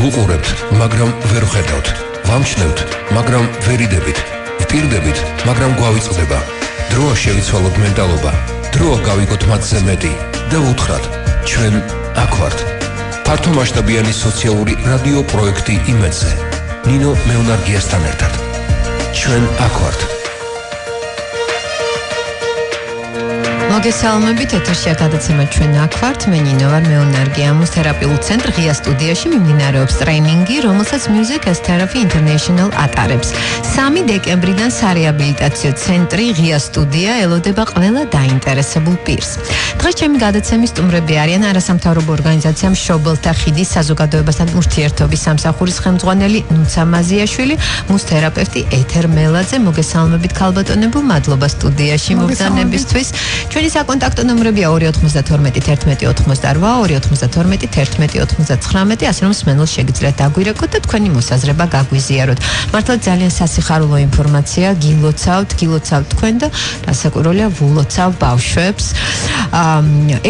ვუყურებთ, მაგრამ ვერ ვხედავთ. ვამჩნევთ, მაგრამ ვერ იდებით. ვპირდებით, მაგრამ გვავიწყდება. დროა შევიცვალოთ მენტალობა. დროა გავიგოთ მათზე მეტი და ვუთხრათ, ჩვენ აქ ვართ. ფართომასშტაბიანი სოციალური რადიო პროექტი იმედზე. ნინო მეუნარგიასთან ერთად. ჩვენ აქ ვართ. მოგესალმებით, ეთერშია გადაცემა ჩვენ აქ ვართ. მე ნინო ვარ, მეუნარგია. მუსთერაპიულ ცენტრ ღია სტუდიაში მიმდინარეობს ტრეინინგი, რომელსაც Music as Therapy International ატარებს. 3 დეკემბრიდან სარეაბილიტაციო ცენტრი ღია სტუდია ელოდება ყველა დაინტერესებულ პირს. დღეს ჩემი გადაცემის სტუმრები არიან არასამთავრობო ორგანიზაცია მშობელთა ხიდის საზოგადოებასთან ურთიერთობის სამსახურის ხელმძღვანელი ნუცა მაზიაშვილი, მუსთერაპევტი ეთერ მელაძე. მოგესალმებით ქალბატონებო, მადლობა სტუდიაში მოგზაურობისთვის. ჩვენი საკონტაქტო ნომრებია 292 11 88 292 11 99, ასე რომ მსმენელს შეგიძლიათ დაგვირეკოთ და თქვენი მოსაზრება გაგვიზიაროთ. მართლა ძალიან სასიხარულო ინფორმაცია გილოცავთ თქვენ და რასაკვირველია ვულოცავ ბავშვებს.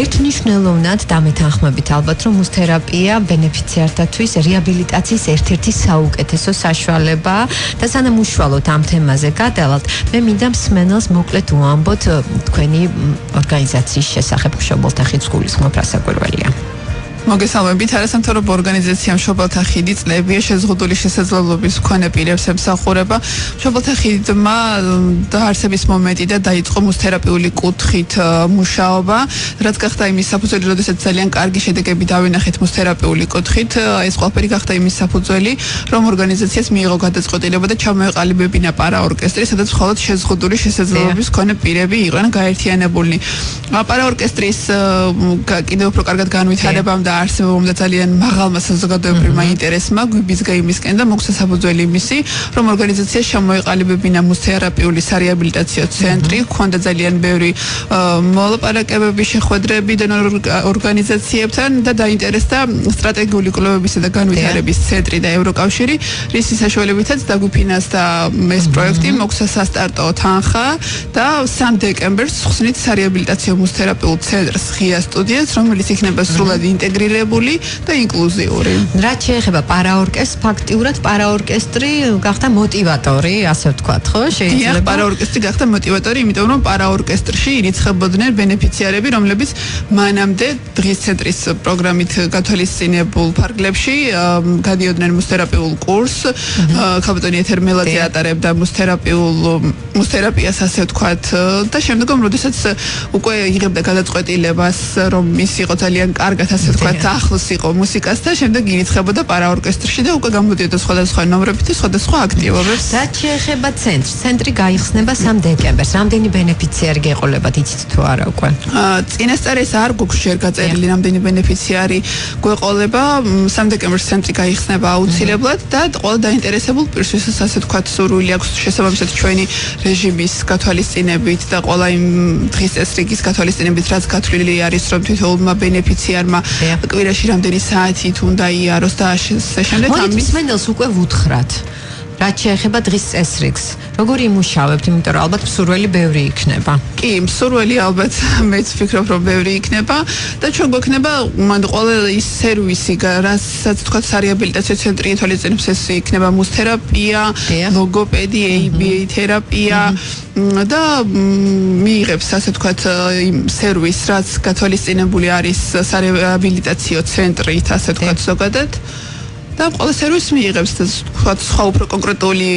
ერთნიშნელოვნად დამეთანხმებით ალბათ, რომ მუსთერაპია ბენეფიციართათვის რეაბილიტაციის ერთ-ერთი საუკეთესო საშუალებაა და სანამ უშუალოდ ამ თემაზე გადავალთ, მე მინდა მსმენელს მოკლედ უამბოთ თქვენი ორგანიზაციის შესახებ. მშობელთა ხიდს გულისხმობ, რასაკვირველია. მოგესალმებით, არასამთავრობო ორგანიზაცია მშობელთა ხიდი წლებია შეზღუდული შესაძლებლობის მქონე პირებს ემსახურება. მშობელთა ხიდმა დაარსების მომენტიდან დაიწყო მუსთერაპიული კუთხით მუშაობა, რაც გახდა იმის საფუძველი, როდესაც ძალიან კარგი შედეგები დავინახეთ მუსთერაპიული კუთხით. ეს ყველაფერი გახდა იმის საფუძველი, რომ ორგანიზაციას მიიღო გადაწყვეტილება და ჩამოეყალიბებინა პარაორკესტრი, სადაც მხოლოდ შეზღუდული შესაძლებლობის მქონე პირები იყვნენ გაერთიანებულნი. პარაორკესტრის კიდევ უფრო კარგად განვითარებამ არსებობამ და ძალიან მაღალმა საზოგადოებრივმა ინტერესმა გვიბიძგა იმისკენ და მოგვცა საფუძველი იმისი, რომ ორგანიზაციას ჩამოეყალიბებინა მუსთერაპიული სარეაბილიტაციო ცენტრი, ჰქონდა ძალიან ბევრი მოლაპარაკებები, შეხვედრები ორგანიზაციებთან და დაინტერესდა სტრატეგიული კვლევებისა და განვითარების ცენტრი და ევროკავშირი, რის საშუალებითაც დაგვიფინანსდა ეს პროექტი, მოგვცა სასტარტო თანხა და 3 დეკემბერს ხსნით სარეაბილიტაციო მუსთერაპიულ ცენტრს ღია სტუდიას, რომელიც იქნება სრულად ინტეგრირებული და ინკლუზიური. რაც შეეხება პარაორკესტრს, ფაქტიურად პარაორკესტრი გახდა მოტივატორი, ასე ვთქვათ, ხო? შეიძლება პარაორკესტრი გახდა მოტივატორი, იმიტომ რომ პარაორკესტრში ირიცხებოდნენ ბენეფიციარები, რომლებიც მანამდე დღის ცენტრის პროგრამით გათვალისწინებულ ფარგლებში გადიოდნენ მუსთერაპიულ კურსს. ქალბატონი ეთერ მელაძე ატარებდა მუსთერაპიას, ასე ვთქვათ, და შემდგომ, როდესაც უკვე იღებდა გადაწყვეტილებას, რომ ის იყო ძალიან კარგად, ასე ვთქვათ, ახლოს იყო მუსიკასთან, შემდეგ ირიცხებოდა პარაორკესტრში და უკვე გამოდიოდა სხვადასხვა ნომრებით და სხვადასხვა აქტივობებს. რაც შეეხება ცენტრს, ცენტრი გაიხსნება 3 დეკემბერს. რამდენი ბენეფიციარი გეყოლებათ, იცით თუ არა უკვე? წინასწარ ეს არ გვაქვს ჯერ გაწერილი, რამდენი ბენეფიციარი გვეყოლება. 3 დეკემბერს ცენტრი გაიხსნება აუცილებლად და ყველა დაინტერესებულ პირს, ვისაც ასე ვთქვათ, სურვილი აქვს შესაბამისად ჩვენი რეჟიმის გათვალისწინებით და ყველა იმ დღის წესრიგის გათვალისწინებით, რაც გათვლილი არის, რომ თითოეულმა ბენეფიციარმა კვირაში რამდენი საათით უნდა იაროს და ასე შემდეგ. ამის მსმენელს უკვე ვუთხრათ, რაც შეეხება დღის წესრიგს. როგორი იმუშავებთ, იმიტომ რომ ალბათ მსურველი ბევრი იქნება. კი, მსურველი ალბათ მეც ვფიქრობ, რომ ბევრი იქნება და ჩვენ გვექნება ყველა ის სერვისი, რასაც თქვათ სარეაბილიტაციო ცენტრი ითვალისწინებს, ეს იქნება მუსთერაპია, ლოგოპედია, ABA თერაპია და მიიღებს, ასე თქვათ, იმ სერვისს, რაც გათვალისწინებული არის სარეაბილიტაციო ცენტრით, ასე თქვათ, ზოგადად. და ყველა სერვისს მიიღებს თქვათ სხვა უფრო კონკრეტული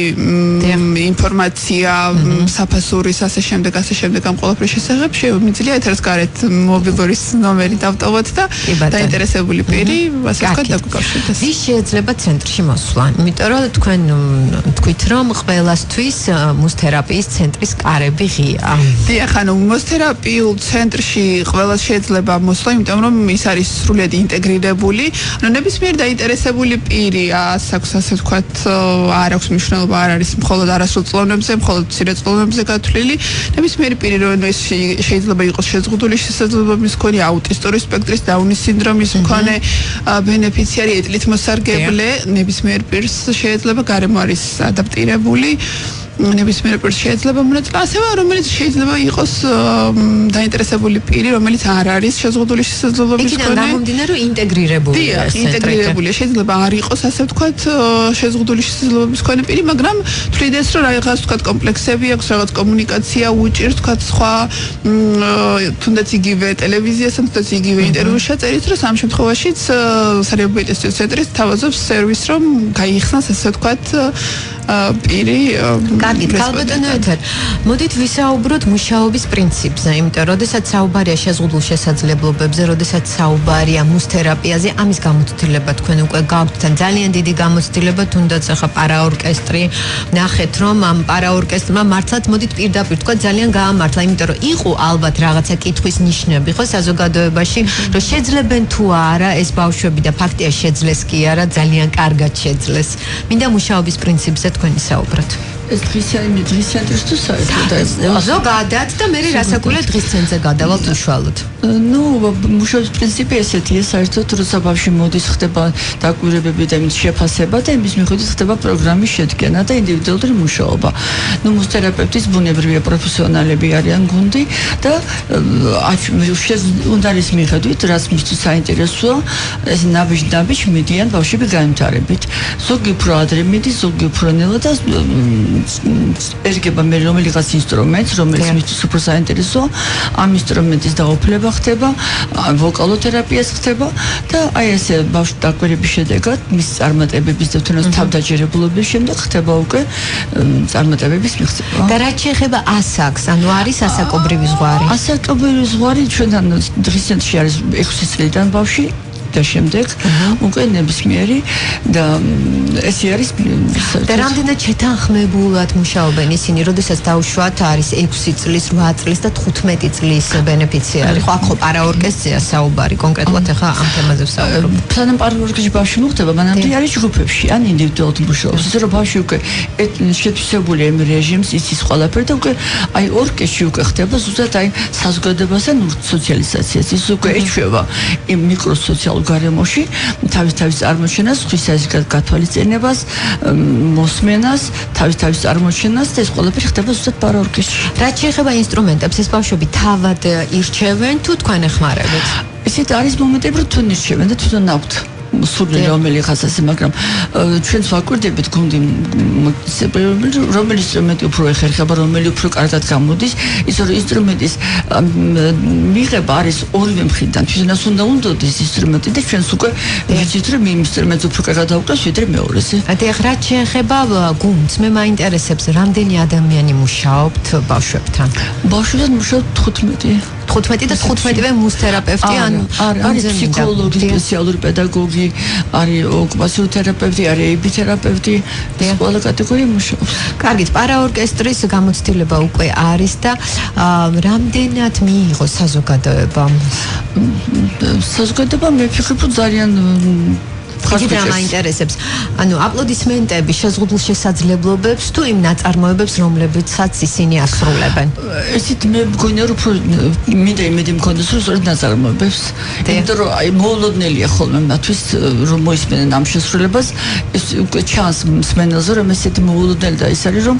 ინფორმაცია, საფასურის, ასე შემდეგ ამ ყველაფრის შესახებ შემიძლია ეთერს გარეთ მობილურის ნომერი დავტოვოთ და დაინტერესებული პირი ასე ვთქვათ დაგვიკავშირდეს. ვის შეიძლება ცენტრში მოსვლა? იმიტომ რომ თქვენ თქვით, რომ ყველასთვის მუსთერაპიის ცენტრის კარები ღია. დიახ, ანუ მუსთერაპიულ ცენტრში ყველას შეიძლება მოსვლა, იმიტომ რომ ის არის სრულად ინტეგრირებული, ანუ ნებისმიერ დაინტერესებული პირი აქვს, ასე ვთქვათ, არ აქვს მნიშვნელობა, არ არის მხოლოდ არასრულ წლოვნებზე, მხოლოდ მცირე წლოვნებზე გათვლილი. ნებისმიერი პირი, რომ ეს შეიძლება იყოს შეზღუდული შესაძლებლობის მქონე, აუტისტური სპექტრის, დაუნის სინდრომის მქონე ბენეფიციარი, ეტლით მოსარგებლე, ნებისმიერ პირს შეიძლება გარემო არის ადაპტირებული. ნებისმიერ პირს შეიძლება მონაწილეობა, ასევე რომელიც შეიძლება იყოს დაინტერესებული პირი, რომელიც არ არის შეზღუდული შესაძლებლობის მქონე. იქიდან გამომდინარე, რომ ინტეგრირებულია ეს ცენტრი. ინტეგრირებულია, შეიძლება არ იყოს ასე ვთქვათ შეზღუდული შესაძლებლობის მქონე პირი, მაგრამ თვლიდეს, რომ რაღაც ვთქვათ კომპლექსები აქვს, რაღაც კომუნიკაცია უჭირს, ვთქვათ სხვა თუნდაც იგივე ტელევიზიასთან, თუნდაც იგივე ინტერვიუს შეწერით, რომ ამ შემთხვევაშიც სარეაბილიტაციო ცენტრი თავაზობს სერვისს, რომ გაიხსნას ასე ვთქვათ პირი. კარგით, ქალბატონო ეთერ. მოდით ვისაუბროთ მუშაობის პრინციპზე, იმიტომ რომ როდესაც საუბარია შეზღუდულ შესაძლებლობებზე, როდესაც საუბარია მუსთერაპიაზე, ამის გამოცდილება თქვენ უკვე გაქვთ თან ძალიან დიდი გამოცდილება, თუნდაც ახლა პარაორკესტრი, ნახეთ რომ ამ პარაორკესტრმა მართლაც მოდით პირდაპირ თქვა ძალიან გაამართლა, იმიტომ რომ იყო ალბათ რაღაცა კითხვის ნიშნები ხო საზოგადოებაში, რომ შეძლებენ თუ არა ეს ბავშვები და ფაქტია შეძლეს კი არა, ძალიან კარგად შეძლეს. მინდა მუშაობის პრინციპზე თქვენ ისაუბროთ. ეს დღის ცენტრის თუ საერთოდ ზოგადად და მე რასაკურა დღის ცენტრზე გადავალთ უშუალოდ. ნუ მუშაობის პრინციპი ესეთია საერთოდ, როცა ბავშვი მოდის, ხდება დაკვირვებები და იმის შეფასება და იმის მიხედვით ხდება პროგრამის შედგენა და ინდივიდუალური მუშაობა. ნუ მუსთერაპევტის ბუნებრივია პროფესიონალები არიან გუნდი და უნდარის მიხედვით, რაც მისთვის საინტერესოა, ეს ნაბიჯ მიდიან ბავშვები განვითარებით. ზოგი უფრო ადრე მიდის, ზოგი უფრო ნელა და ერგება მე რომელიღაც ინსტრუმენტს, რომელიც მისთვის უფრო საინტერესოა, ამ ინსტრუმენტის დაუფლება ხდება, ვოკალოთერაპიას ხდება და აი ესე ბავშვი დაკვირვების შედეგად მის წარმატებების და თუნდაც თავდაჯერებულობის შემდეგ ხდება უკვე წარმატებების მიღწევა. და რაც შეეხება ასაკს, ანუ არის ასაკობრივი ზღვარი. ასაკობრივი ზღვარი ჩვენთან დღის ცენტრში არის 6 წლიდან ბავშვი და შემდეგ უკვე ნებისმიერი და ეს არის და რამდენად შეთანხმებულად მუშაობენ ისინი, როდესაც დაუშვათ არის 6 წლის, 8 წლის და 15 წლის ბენეფიციარი. ხო, აქ ხო პარაორკესტრია საუბარი, კონკრეტულად ახლა ამ თემაზე ვსაუბრობ. სანამ პარაორკესტრში ბავშვი მოხდება, მანამდე არის ჯგუფებში, ან ინდივიდუალურად მუშაობს. ისე რომ ბავშვი უკვე შეთვისებული იმ რეჟიმს, იცის ყველაფერი და უკვე აი ორკესტრში უკვე ხდება ზუსტად აი საზოგადოებასთან სოციალიზაციას. ის უკვე ეჩვევა იმ მიკროსოციალურ გარემოში თავის წარმოჩენას, ღვთისაზრისგან გათვალისწინებას, მოსმენას, თავის წარმოჩენას და ეს ყველაფერი ხდება ზუსტად პარაორკესტრში. რაც შეეხება ინსტრუმენტებს, ეს ბავშვები თავად ირჩევენ თუ თქვენ ეხმარებით? ესეთ არის მომენტები, რომ თვითონ ირჩევენ და თვითონ აქვთ სურვილი რომელიღაც ასე, მაგრამ ჩვენც ვაკვირდებით გუნდი რომელი ინსტრუმენტი უფრო ეხერხება, რომელი უფრო კარგად გამოდის, ისე რომ ინსტრუმენტის მიღება არის ორივე მხრიდან. ჩვენას უნდა უნდოდეს ინსტრუმენტი და ჩვენს უკვე ვიცით რომ იმ ინსტრუმენტს უფრო კარგად დავუკრავს ვიდრე მეორეზე. ეხლა რაც შეეხება გუნდს, მე მაინტერესებს რამდენი ადამიანი მუშაობთ ბავშვებთან? ბავშვებთან მუშაობთ 15 და 15-ვე მუსთერაპევტი, ანუ არის ფსიქოლოგი, სპეციალური პედაგოგი, არის ოკუპაციური თერაპევტი, არის AB თერაპევტი, ეს ყველა კატეგორია მუშაობს. კარგით, პარაორკესტრის გამოცდილება უკვე არის და რამდენად მიიღო საზოგადოებამ? საზოგადოება მე ვფიქრობ, რომ ძალიან ხაზგა მაინტერესებს. ანუ აპლოდისმენტები შეზღუდულ შესაძლებლობებს თუ იმ ნაწარმოებებს, რომლებიცაც ისინი ასრულებენ. ესეთ მე მგონია რომ უფრო მინდა იმედი მქონდეს რომ სწორედ ნაწარმოებებს. იმიტომ რომ აი მოულოდნელია ხოლმე მათთვის რომ მოისმენენ ამ შესრულებას, ეს უკვე ჩანს მსმენელზე რომ ესეთი მოულოდნელი და ის არის რომ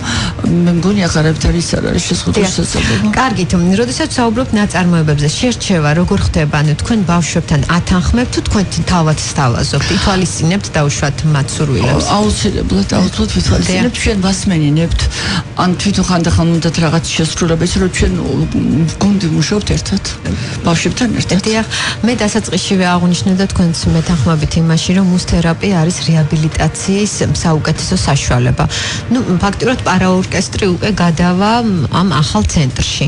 მე მგონია აღარებთ არის შეზღუდული შესაძლებლობა. კარგით, როდესაც საუბრობთ ნაწარმოებებზე, შერჩევა როგორ ხდება? ანუ თქვენ ბავშვებთან ათანხმებთ თუ თქვენ თავად სთავაზობთ? თვალისწინებთ დაუშვათ მათ სურვილებს. აუცილებლად ვითვალისწინებთ, ჩვენ ვასმენინებთ, ან თვითონ ხანდახან უნდათ რაღაც შესრულება, ისე რომ ჩვენ გუნდი მუშაობთ ერთად, ბავშვებთან ერთად. დიახ, მე დასაწყისშივე აღვნიშნე და თქვენც მეთანხმებით იმაში, რომ მუსთერაპია არის რეაბილიტაციის საუკეთესო საშუალება. ნუ ფაქტიურად პარაორკესტრი უკვე გადავა ამ ახალ ცენტრში.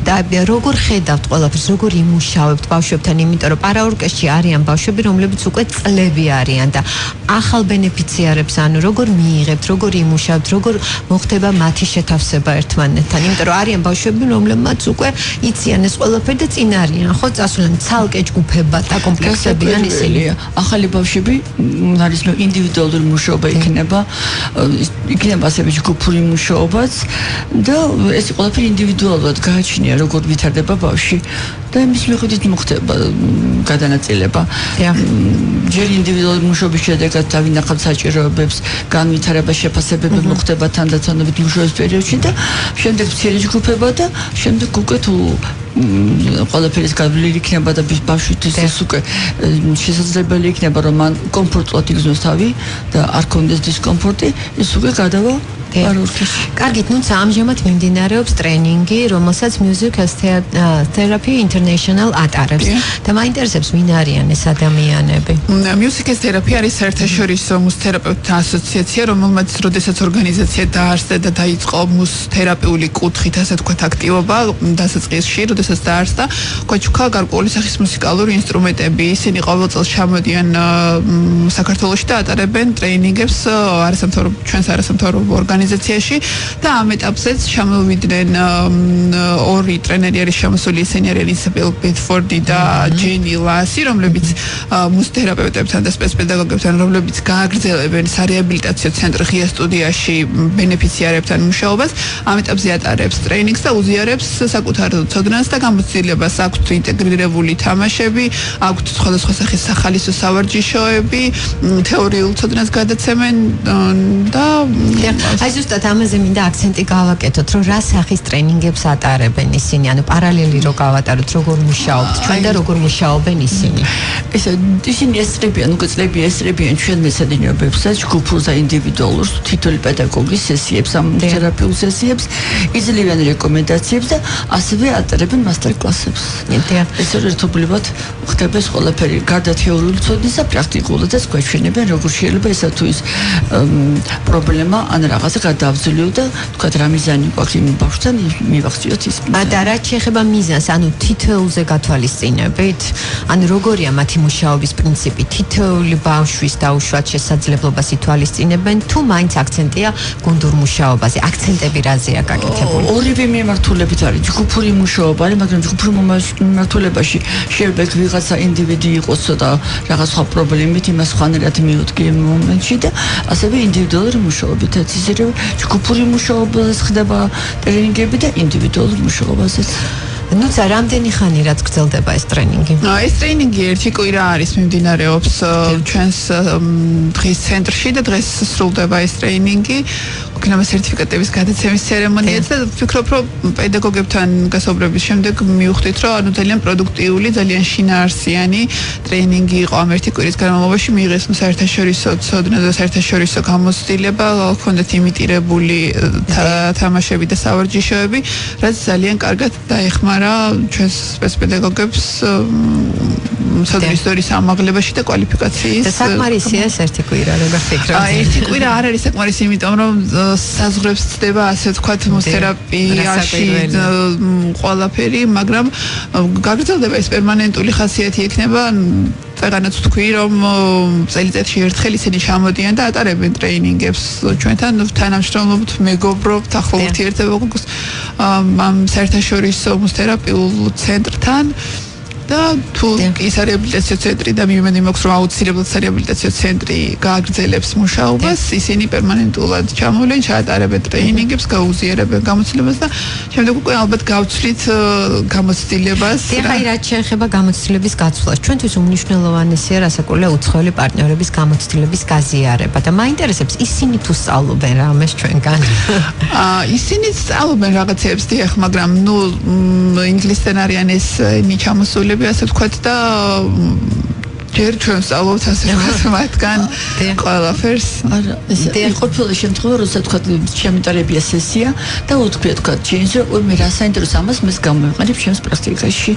და როგორ ხედავთ ყველაფერს, როგორ იმუშავებთ ბავშვებთან, იმიტომ რომ პარაორკესტრში არიან ბავშვები, რომლებიც უკვე წლები არიან და ახალ ბენეფიციარებს, ანუ როგორ მიიღებთ, როგორ იმუშავებთ, როგორ მოხდება მათი შეთავსება ერთმანეთთან, იმიტომ რომ არიან ბავშვები, რომლებმაც უკვე იციან ეს ყველაფერი და წინ არიან, ხო, წასულან ცალკე ჯგუფებად და კომპლექსებიდან ისინი. ახალი ბავშვები არის ინდივიდუალური მუშაობა იქნება ასევე ჯგუფური მუშაობაც და ეს ყველაფერი ინდივიდუალურად გააჩნია, როგორ ვითარდება ბავშვი. და იმის მიხედვით მოხდება გადანაწილება. ჯერ ინდივიდუალური მუშაობის შედეგად დავინახავთ საჭიროებებს, განვითარება, შეფასებები მოხდება თანდათანობით მუშაობის პერიოდში და შემდეგ მცირე ჯგუფება და შემდეგ უკვე თუ ყველაფერის გავლილი იქნება და ბავშვისთვის ეს უკვე შესაძლებელი იქნება რომ მან კომფორტულად იგრძნოს თავი და არ კონდეს დისკომფორტი, ეს უკვე გადავა კარგით, ნუ ამჟამად მიმდინარეობს ტრენინგი, რომელსაც Music Therapy International ატარებს. და მაინტერესებს ვინ არიან ეს ადამიანები? Music Therapy არის საერთაშორისო მუსთერაპევტთა ასოციაცია, რომელმაც როდესაც ორგანიზაცია დაარსდა და დაიწყო მუსთერაპიული კუთხით, ასე თქვათ, აქტივობა დასაწყისში, როდესაც დაარსდა, გვაჩუქა გარკვეული სახის მუსიკალური ინსტრუმენტები. ისინი ყოველ წელს ჩამოდიან საქართველოში და ატარებენ ტრეინინგებს ჩვენს არასამთავრობო ორგანიზაციაში და ამ ეტაპზეც ჩამოვიდნენ ორი ტრენერი არის ჩამოსული, ისინი არიან ისაბელ ბედფორდი და ჯენი ლასი, რომლებიც მუსთერაპევტებთან და სპეცპედაგოგებთან, რომლებიც გააგრძელებენ სარეაბილიტაციო ცენტრ ღია სტუდიაში ბენეფიციარებთან მუშაობას, ამ ეტაპზე ატარებს ტრეინინგს და უზიარებს საკუთარ ცოდნას და გამოცდილებას, აქვთ ინტეგრირებული თამაშები, აქვთ სხვადასხვა სახის სახალისო სავარჯიშოები, თეორიულ ცოდნას გადაცემენ და აი ზუსტად ამაზე მინდა აქცენტი გავაკეთოთ, რომ რა სახის ტრენინგებს ატარებენ ისინი, ანუ პარალელი რო გავატაროთ, როგორ მუშაობთ ჩვენ და როგორ მუშაობენ ისინი. ისინი ესწრებიან, უკვე წლები ესწრებიან ჩვენ მეცადინეობებსაც, ჯგუფურ და ინდივიდუალურ თითოეული პედაგოგის სესიებს, ამ თერაპიულ სესიებს, იძლევიან რეკომენდაციებს და ასევე ატარებენ მასტერ-კლასებს. ეს ერთობლივად ხდება ეს ყველაფერი, გარდა თეორიული ცოდნისა, პრაქტიკულადაც გვაჩვენებენ, როგორ შეიძლება ესა თუ ის პრობლემა ან რაღაცა გადავზლიო და თქვა რა მიზანი გვაქვს იმ ბავშვთან მივახციოთ ის. და რა შეეხება მიზანს, ანუ თითოეულზე გათვალისწინებით, ანუ როგორია მათი მუშაობის პრინციპი, თითოეული ბავშვის დაუშვათ შესაძლებლობას ითვალისწინებენ, თუ მაინც აქცენტია გუნდურ მუშაობაზე, აქცენტები რაზეა გაკეთებული? ორივე მიმართულებით არის ჯგუფური მუშაობა, მაგრამ ჯგუფურ მიმართულებაში შეიძლება ვიღაცა ინდივიდი იყოს და რაღაც სხვა პრობლემით იმას ხანერად მიუდგე მომენტში და ასევე ინდივიდუალური მუშაობით ისე რომ ჯგუფური მუშაობაზე ხდება ტრენინგები და ინდივიდუალური მუშაობაზეც. ნუ რამდენი ხანი რაც გრძელდება ეს ტრენინგი? ეს ტრენინგი ერთი კვირა არის მიმდინარეობს ჩვენს დღის ცენტრში და დღეს სრულდება ეს ტრენინგი. გვქნება სერტიფიკატების გადაცემის ცერემონიაც და ვფიქრობ, რომ პედაგოგებთან გასაუბრების შემდეგ მივხვდით, რომ ანუ ძალიან პროდუქტიული, ძალიან შინაარსიანი ტრენინგი იყო ამ ერთი კვირის განმავლობაში. მიიღეს საერთაშორისო ცოდნა და საერთაშორისო გამოცდილება, ჰქონდათ იმიტირებული თამაშები და სავარჯიშოები, რაც ძალიან კარგად დაეხმარა ჩვენს სპეცპედაგოგებს სოდრის ამაღლებაში და კვალიფიკაციის. და საკმარისია ეს ერთი კვირა, როგორ ფიქრობთ? ერთი კვირა არ არის საკმარისი, იმიტომ რომ საზღვრებს ცდება, ასე ვთქვათ, მუსთერაპიაში ყველაფერი, მაგრამ გაგრძელდება ეს პერმანენტული ხასიათი იქნება. წეგანაც ვთქვი, რომ წელიწადში ერთხელ ისინი ჩამოდიან და ატარებენ ტრეინინგებს ჩვენთან, თანამშრომლობთ, მეგობრობთ, ახლო ურთიერთობა გვაქვს ამ საერთაშორისო მუსთერაპიულ ცენტრთან. და თუ ის რეაბილიტაციო ცენტრი და მიმდენი მაქვს რომ აუცილებლად რეაბილიტაციო ცენტრი გააგრძელებს მუშაობას, ისინი პერმანენტულად ჩამოვლენ, ჩაატარებენ ტრეინინგებს, გაუზიარებენ გამოცდილებას და შემდეგ უკვე ალბათ გავცვლით გამოცდილებას. ეხლა რაც შეეხება გამოცდილების გაცვლას, ჩვენთვის უმნიშვნელოვანესია რასაკვირველია უცხოელი პარტნიორების გამოცდილების გაზიარება და მაინტერესებს ისინი თუ სწავლობენ რამეს ჩვენგან. ისინი სწავლობენ რაღაცებს, დიახ, მაგრამ ნუ ინგლისთან არიან ესენი ჩამოსული ასე ვთქვათ და ჯერ ჩვენ სწავლობთ ასე ვთქვათ მათგან ყველაფერს. არა, ესე ყოფილა შემთხვევა, როცა ვთქვათ შემიტარებია სესია და უთქვია ვთქვათ ჯენს რომ მე რა საინტერესო ამას მე გამოვიყენებ ჩემს პრაქტიკაში.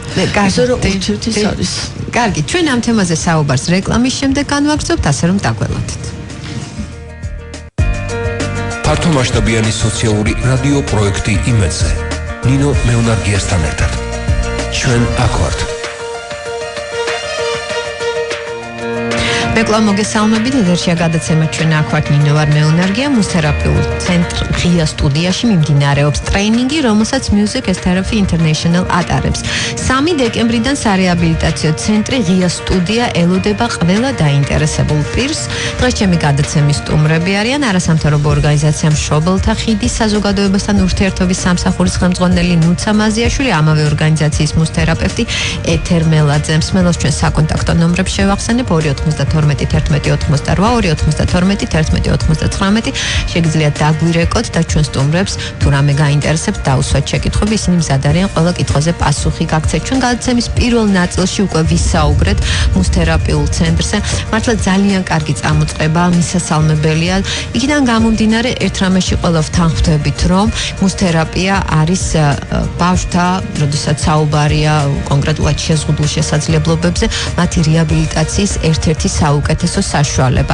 ისე რომ ურთიერთის არის. კარგი, ჩვენ ამ თემაზე საუბარს რეკლამის შემდეგ განვაგრძობთ, ასე რომ დაგველოდეთ. ფართომასშტაბიანი სოციალური რადიო პროექტი იმედზე. ნინო მეუნარგიასთან ერთად. ჩვენ აქ ვართ. მეკლავ მოგესალმებით, ეთერშია გადაცემა ჩვენ აქ ვართ ნინო ვარ მეუნარგია, მუსთერაპიულ ცენტრ ღია სტუდიაში მიმდინარეობს ტრეინინგი, რომელსაც Music as Therapy International ატარებს. 3 დეკემბრიდან სარეაბილიტაციო ცენტრი ღია სტუდია ელოდება ყველა დაინტერესებულ პირს. დღეს ჩემი გადაცემის სტუმრები არიან არასამთავრობო ორგანიზაცია მშობელთა ხიდის საზოგადოებასთან ურთიერთობის სამსახურის ხელმძღვანელი ნუცა მაზიაშვილი, ამავე ორგანიზაციის მუსთერაპევტი ეთერ მელაძე. მსმენელს ჩვენ საკონტაქტო ნომრებს შევახსენებ 292 11 82 292 11 99 შეგიძლიათ დაგვირეკოთ და ჩვენ სტუმრებს თუ რამე გაინტერესებთ დაუსვათ შეკითხვები, ისინი მზად არიან ყველა კითხვაზე პასუხი გაგცეთ. ჩვენ გადაცემის პირველ ნაწილში უკვე ვისაუბრეთ მუსთერაპიულ ცენტრზე. მართლა ძალიან კარგი წამოწყება, მისასალმებელია. იქიდან გამომდინარე ერთ რამეში ყველა ვთანხმდებით, რომ მუსთერაპია არის ბავშვთა, როდესაც საუბარია კონკრეტულად შეზღუდულ შესაძლებლობებზე, მათი რეაბილიტაციის ერთ-ერთი საუკეთესო საშუალება.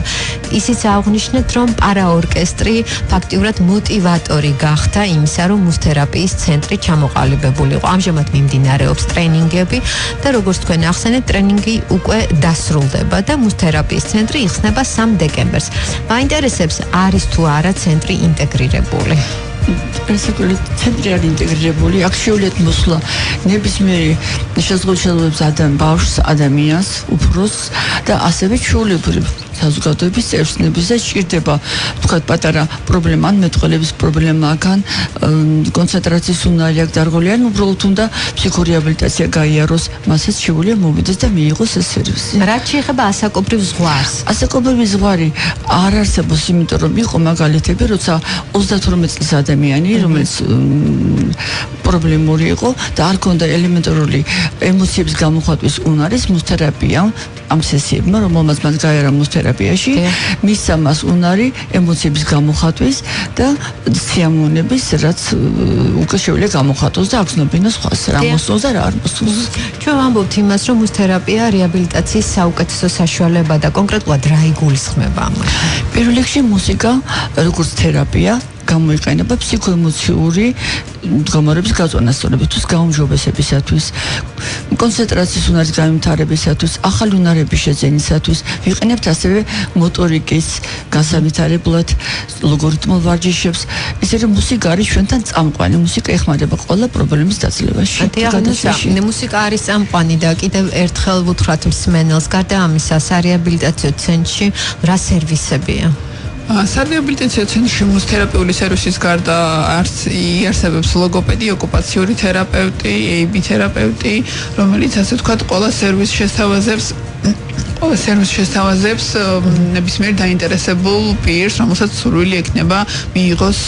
ისიც აღნიშნეთ, რომ პარაორკესტრი ფაქტიურად მოტივატორი გახდა იმისა, რომ მუსთერაპიის ცენტრი ჩამოყალიბებულიყო. ამჟამად მიმდინარეობს ტრენინგები და როგორც თქვენ ახსენეთ, ტრენინგი უკვე დასრულდება და მუსთერაპიის ცენტრი იხსნება 3 დეკემბერს. მაინტერესებს, არის თუ არა ცენტრი ინტეგრირებული? Basically, ცენტრი არის ინტეგრირებული, აქ შეუძლიათ მოსვლა ნებისმიერი შესაძლებლობებს ბავშვს, ადამიანს, უფროსს და ასევე ჩვეულებრივ საზოგადოების წევრებს და სჭირდება თქვა პატარა პრობლემა, მეტყველების პრობლემა აქან, კონცენტრაციის უნარი აქ დარგოლია, უბრალოდ უნდა ფსიქორეაბილიტაცია გაიაროს, მასაც შეუძლია მოვიდეს და მიიღოს ეს სერვისი. რაც შეეხება ასაკობრივ ზღვარს. ასაკობრივი ზღვარი არ არსებობს, იმიტომ რომ იყო მაგალითები, როცა 32 წლის ადამიანი, რომელიც პრობლემური იყო და არ ქონდა ელემენტარული ემოციების გამოხატვის უნარის, მუსთერაპია ამ სესიებმა, რომელმაც მას გაიარა მუსთერაპიაში, მისცა მას უნარი ემოციების გამოხატვის და სიამოვნების, რაც უკვე შეუძლია გამოხატოს და აღგზნობინოს სხვას, რა მოსწონს და რა არ მოსწონს. ჩვენ ვამბობთ იმას, რომ მუსთერაპია რეაბილიტაციის საუკეთესო საშუალება და კონკრეტულად რა იგულისხმება ამაში? პირველ რიგში მუსიკა, როგორც თერაპია, გამოიყენება ფსიქოემოციური მდგომარეობის გაწონასწორებისთვის, გაუმჯობესებისათვის, კონცენტრაციის უნარის განვითარებისათვის, ახალი უნარების შეძენისათვის, ვიყენებთ ასევე მოტორიკის განსავითარებლად, ლოგორითმულ ვარჯიშებს. ისე რომ მუსიკა არის ჩვენთან წამყვანი, მუსიკა ეხმარება ყველა პრობლემის დაძლევაში. მუსიკა არის წამყვანი და კიდევ ერთხელ ვუთხრათ მსმენელს, გარდა ამისა, სარეაბილიტაციო ცენტრში რა სერვისებია? სარეაბილიტაციო ცენტრში მუსთერაპიული სერვისის გარდა იარსებებს ლოგოპედი, ოკუპაციური თერაპევტი, AB თერაპევტი, რომელიც ასე ვთქვათ, ყველა სერვისს შესთავაზებს ნებისმიერ დაინტერესებულ პირს, რომელსაც სურვილი ექნება მიიღოს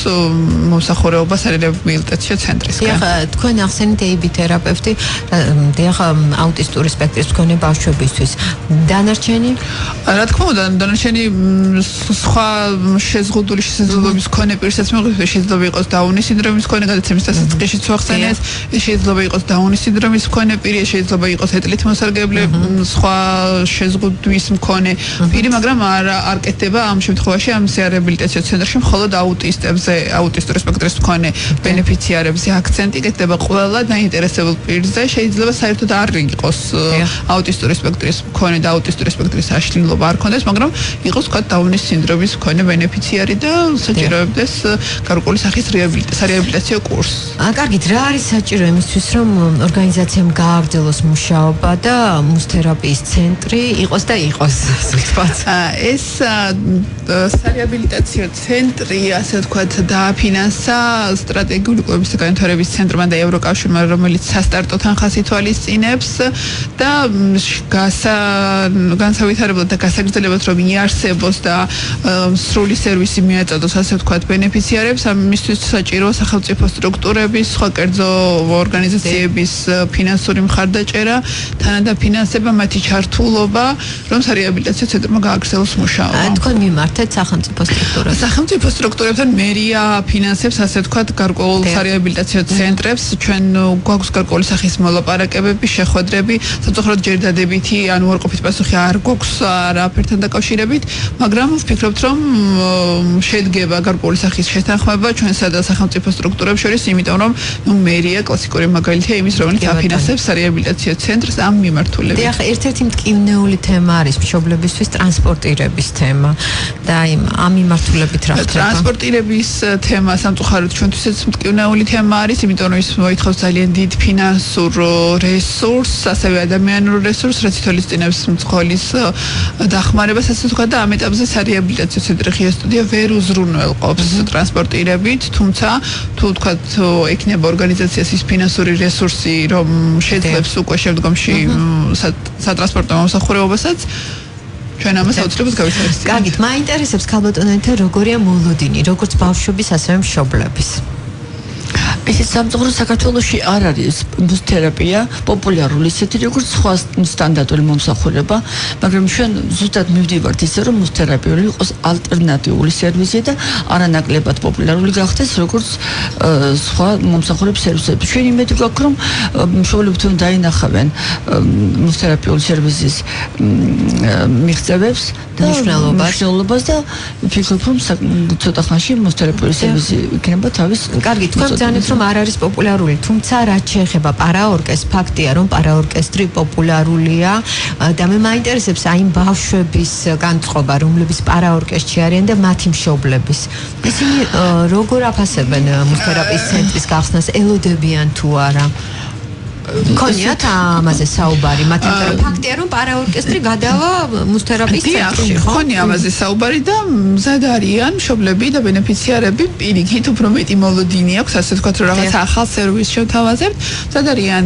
მომსახურება სარეაბილიტაციო ცენტრისგან. თქვენ ახსენეთ AB თერაპევტი, აუტისტური სპექტრის მქონე ბავშვებისთვის. დანარჩენი? რა თქმა უნდა, დანარჩენი სხვა შეზღუდული შესაძლებლობის მქონე პირსაც მიიღოს, შეიძლება იყოს დაუნის სინდრომის მქონე, გადაცემის დასაწყისშიც ვახსენეთ, შეიძლება იყოს დაუნის სინდრომის მქონე პირი, შეიძლება იყოს ეთლით მოსარგებლე, სხვა შეზღუდვის მქონე პირი, მაგრამ არ კეთდება ამ შემთხვევაში ამ სარეაბილიტაციო ცენტრში მხოლოდ აუტისტური სპექტრის მქონე ბენეფიციარებზე აქცენტი კეთდება ყველა დაინტერესებულ პირზე, შეიძლება საერთოდ არ იყოს აუტისტური სპექტრის მქონე და აუტისტური სპექტრის აშლილობა არ ქონდეს, მაგრამ იყოს თქვა დაუნის სინდრომის მქონე ბენეფიციარი და საჭიროებდეს გარკვეული სახის სარეაბილიტაციო კურსს. კარგით, რა არის საჭირო იმისთვის, რომ ორგანიზაციამ გააგრძელოს მუშაობა და მუსთერაპიის ცენტრი იყოს და იყოს, ვთქვათ. ეს სარეაბილიტაციო ცენტრი, ასე ვთქვათ, დააფინანსა სტრატეგიული კვლევების და განვითარების ცენტრმა და ევროკავშირმა, რომელიც სასტარტო თანხას ითვალისწინებს და განსავითარებლად და გასაგრძელებად რომ იარსებოს და სრული სერვისი მიაწოდოს, ასე ვთქვათ, ბენეფიციარებს, ამისთვის საჭიროა სახელმწიფო სტრუქტურების, სხვა კერძო ორგანიზაციების ფინანსური მხარდაჭერა, თანადაფინანსება, მათი ჩართულობა, რომ სარეაბილიტაციო ცენტრმა გააგრძელოს მუშაობა. თქვენ მიმართეთ სახელმწიფო სტრუქტურებს. სახელმწიფო სტრუქტურებთან მერია ფინანსებს, ასე ვთქვათ, გარკვეულ სარეაბილიტაციო ცენტრებს, ჩვენ გვაქვს გარკვეული სახის მოლაპარაკებები, შეხვედრები, სამწუხაროდ ჯერ დადებითი ან უარყოფითი პასუხი არ გვაქვს არაფერთან დაკავშირებით, მაგრამ ვფიქრობთ, რომ შედგება გარკვეული სახის შეთანხმება ჩვენსა და სახელმწიფო სტრუქტურებს შორის, იმიტომ რომ მერია კლასიკური მაგალითია იმის, რომელიც აფინანსებს სარეაბილიტაციო ცენტრს ამ მიმართულებით. ერთ-ერთი მტკივნეული თემა არის მშობლებისთვის ტრანსპორტირების თემა და ამ მიმართულებით რა ხდება? ტრანსპორტირების თემა სამწუხაროდ ჩვენთვისაც მტკივნეული თემა არის, იმიტომ რომ ის მოითხოვს ძალიან დიდ ფინანსურ რესურსს, ასევე ადამიანურ რესურსს, რაც ითვალისწინებს მძღოლის დახმარებას, ასე ვთქვათ, და ამ ეტაპზე სარეაბილიტაციო ცენტრი ღია სტუდია ვერ უზრუნველყოფს ტრანსპორტირებით, თუმცა თუ ვთქვათ ექნება ორგანიზაციას ის ფინანსური რესურსი, რომ შეძლებს უკვე შემდგომში სატრანსპორტო მომსახურებასაც ჩვენ ამას აუცილებლად გავიხსენებთ. კარგით, მაინტერესებს ქალბატონეთო როგორია მოლოდინი, როგორც ბავშვების, ასევე მშობლების. ესეც სამწუხაროდ საქართველოში არ არის მუსთერაპია პოპულარული ისეთი როგორც სხვა სტანდარტული მომსახურება, მაგრამ ჩვენ ზუსტად მივდივართ ისე რომ მუსთერაპიული იყოს ალტერნატიული სერვისი და არანაკლებად პოპულარული გახდეს როგორც სხვა მომსახურების სერვისები. ჩვენ იმედი გვაქვს რომ მშობლები თვითონ დაინახავენ მუსთერაპიული სერვისის მიღწევებს და მნიშვნელობას და ვფიქრობ რომ ცოტა ხანში მუსთერაპიული სერვისი იქნება თავის. კარგი, თქვენ ბრძანეთ რომ არ არის პოპულარული, თუმცა რაც შეეხება პარაორკესტრს, ფაქტია რომ პარაორკესტრი პოპულარულია და მე მაინტერესებს აი იმ ბავშვების განწყობა, რომლებიც პარაორკესტრში არიან და მათი მშობლების. ისინი როგორ აფასებენ მუსთერაპიის ცენტრის გახსნას, ელოდებიან თუ არა? ქონიათ ამაზე საუბარი, მაგრამ ფაქტია რომ პარაორკესტრი გადავა მუსთერაპიის ცენტრში, ხო? ქონია ამაზე საუბარი და მზად არიან მშობლები და ბენეფიციარები პირიქით უფრო მეტი მოლოდინი აქვს, ასე ვთქვათ, რომ რაღაც ახალ სერვისს შევთავაზებთ. მზად არიან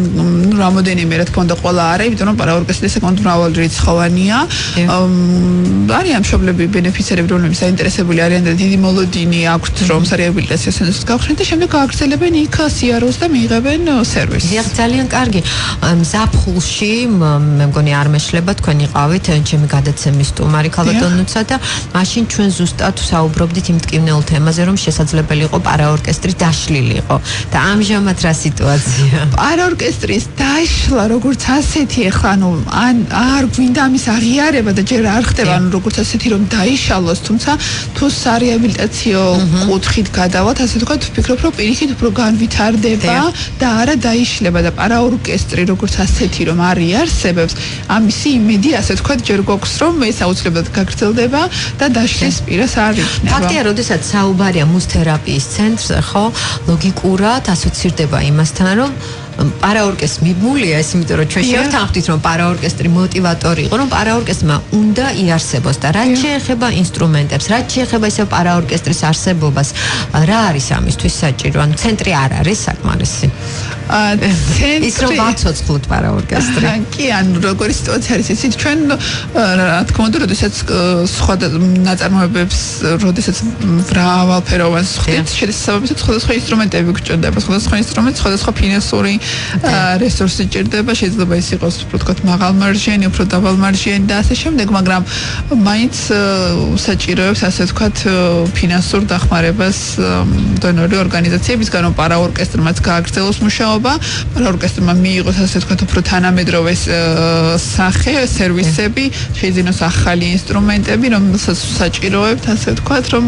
რამოდენიმე რა თქმა უნდა ყველა არა, იმიტომ რომ პარაორკესტრი საკმაოდ მრავალრიცხოვანია. არიან მშობლები ბენეფიციარები, რომლებიც საინტერესებული არიან და დიდი მოლოდინი აქვთ, რომ სარეაბილიტაციო ცენტრს გავხსნათ და შემდეგ გააგრძელებენ იქ სიაროს და მიიღებენ სერვისს. ძალიან კარგი. ზაფხულში მე მგონი არ მეშლება თქვენ იყავით ჩემი გადაცემის სტუმარი ქალბატონუცა და მაშინ ჩვენ ზუსტად საუბრობდით იმ მტკივნეულ თემაზე, რომ შესაძლებელი იყო პარაორკესტრი დაშლილიყო და ამჟამად რა სიტუაცია? პარაორკესტრის დაშლა როგორც ასეთი, ეხლა ანუ არ გვინდა ამის აღიარება და ჯერ არ ხდება, ანუ როგორც ასეთი რომ დაიშალოს, თუმცა თუ სარეაბილიტაციო კუთხით გადავალთ, ასე ვთქვათ, ვფიქრობ რომ პირიქით უფრო განვითარდება და არა დაიშლება და პარაორკესტრი როგორც ასეთი რომ არ იარსებებს, ამისი იმედი ასე ვთქვათ ჯერ გვაქვს რომ ეს აუცილებლად გაგრძელდება და დაშლის პირას არ იქნება. ფაქტია, როდესაც საუბარია მუსთერაპიის ცენტრზე, ხო, ლოგიკურად ასოცირდება იმასთან, რომ პარაორკესტრი მიბმულია ეს, იმიტომ რომ ჩვენ შევთანხმდით რომ პარაორკესტრი მოტივატორი იყო, რომ პარაორკესტრმა უნდა იარსებოს და რაც შეეხება ინსტრუმენტებს, რაც შეეხება ისევ პარაორკესტრის არსებობას, რა არის ამისთვის საჭირო? ანუ ცენტრი არ არის საკმარისი. ის რომ ვაცოცხლოთ პარაორკესტრი. კი, ანუ როგორი სიტუაცია არის ისიც ჩვენ რა თქმა უნდა, როდესაც სხვა ნაწარმოებებს, როდესაც მრავალფეროვანს ხვდით, შესაბამისად სხვადასხვა ინსტრუმენტები გვჭირდება, სხვადასხვა ინსტრუმენტი, სხვადასხვა ფინანსური რესურსი ჭირდება, შეიძლება ის იყოს უფრო თქვათ მაღალმარჟიანი, უფრო დაბალმარჟიანი და ასე შემდეგ, მაგრამ მაინც საჭიროებს ასე თქვათ ფინანსურ დახმარებას დონორი ორგანიზაციებისგან, რომ პარაორკესტრმაც გააგრძელოს მუშაობა, პარაორკესტრმა მიიღოს ასე თქვათ უფრო თანამედროვე სახე, სერვისები, შეიძინოს ახალი ინსტრუმენტები, რომელსაც საჭიროებთ ასე თქვათ, რომ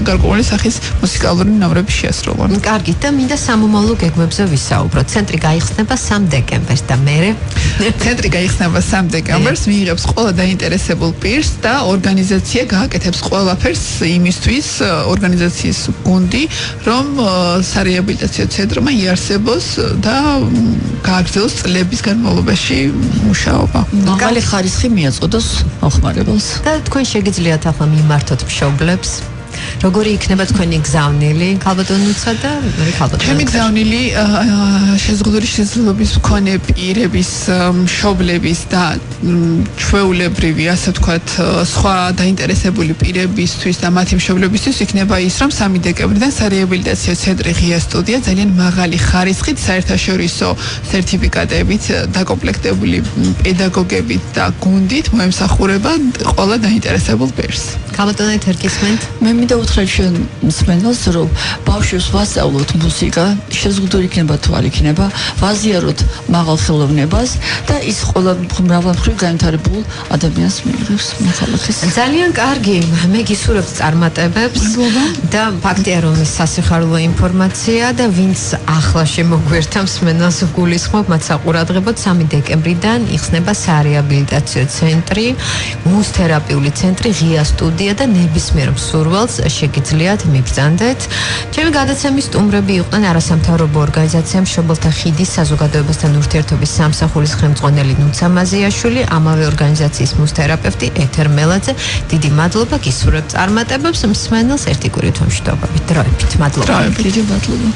გარკვეული სახის მუსიკალური ნომრები შეასრულონ. კარგი, და მინდა სამომავლო გეგმებზე ვისაუბროთ. ცენტრი გაიხსნება 3 დეკემბერს და მერე ცენტრი გაიხსნება 3 დეკემბერს, მიიღებს ყველა დაინტერესებულ პირს და ორგანიზაცია გააკეთებს ყველაფერს იმისთვის, ორგანიზაციის გუნდი, რომ სარეაბილიტაციო ცენტრმა იარსებოს და გააგრძელოს წლების განმავლობაში მუშაობა. მაღალი ხარისხი მიაწოდოს მოხმარებელს. და თქვენ შეგიძლიათ ახლა მიმართოთ მშობლებს. როგორი იქნება თქვენი გზავნილი ქალბატონუცა და ქალბატონუცა? ჩემი გზავნილი შეზღუდული შესაძლებლობის მქონე პირების, მშობლების და ჩვეულებრივი, ასე ვთქვათ, სხვა დაინტერესებული პირებისთვის და მათი მშობლებისთვის იქნება ის, რომ 3 დეკემბრიდან სარეაბილიტაციო ცენტრი ღია სტუდია ძალიან მაღალი ხარისხით, საერთაშორისო სერტიფიკატებით დაკომპლექტებული პედაგოგებით და გუნდით მოემსახურება ყველა დაინტერესებულ პირს. ქალბატონეთ ერკისმენთ? მე მინდა უთხრა ჩვენ მსმენელს, რომ ბავშვებს ვასწავლოთ მუსიკა, შეზღუდული იქნება თუ არ იქნება, ვაზიაროთ მაღალ ხელოვნებას და ის ყველა მრავალმხრივ განვითარებულ ადამიანს მიიღებს მოხალხეს. ძალიან კარგი, მე გისურვებ წარმატებებს და ფაქტია რომ ეს სასიხარულო ინფორმაცია და ვინც ახლა შემოგვერთა მსმენელს გულისხმობ მათ საყურადღებოდ 3 დეკემბრიდან იხსნება სარეაბილიტაციო ცენტრი, მუსთერაპიული ცენტრი, ღია სტუდია და ნებისმიერ მსურველს შეგიძლიათ მიბრძანდეთ. ჩემი გადაცემის სტუმრები იყვნენ არასამთავრობო ორგანიზაცია მშობელთა ხიდის საზოგადოებასთან ურთიერთობის სამსახურის ხელმძღვანელი ნუცა მაზიაშვილი, ამავე ორგანიზაციის მუსთერაპევტი ეთერ მელაძე. დიდი მადლობა, გისურვებ წარმატებებს, მსმენელს ერთი კვირით ვამშვიდობებით. დროებით, მადლობა. დიდი მადლობა.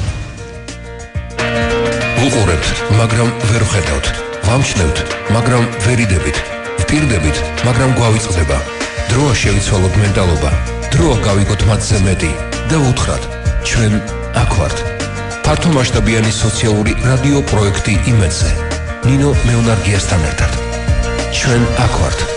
უყურებთ, მაგრამ ვერ ხედავთ. ვამჩნევთ, მაგრამ ვერ იდებით. ვპირდებით, მაგრამ გვავიწყდება. დროა შევიცვალოთ მენტალობა. დროა გავიგოთ მათზე მეტი და ვუთხრათ, ჩვენ აქ ვართ. ფართომასშტაბიანი სოციალური რადიო პროექტი იმედზე. ნინო მეუნარგიასთან ერთად. ჩვენ აქ ვართ.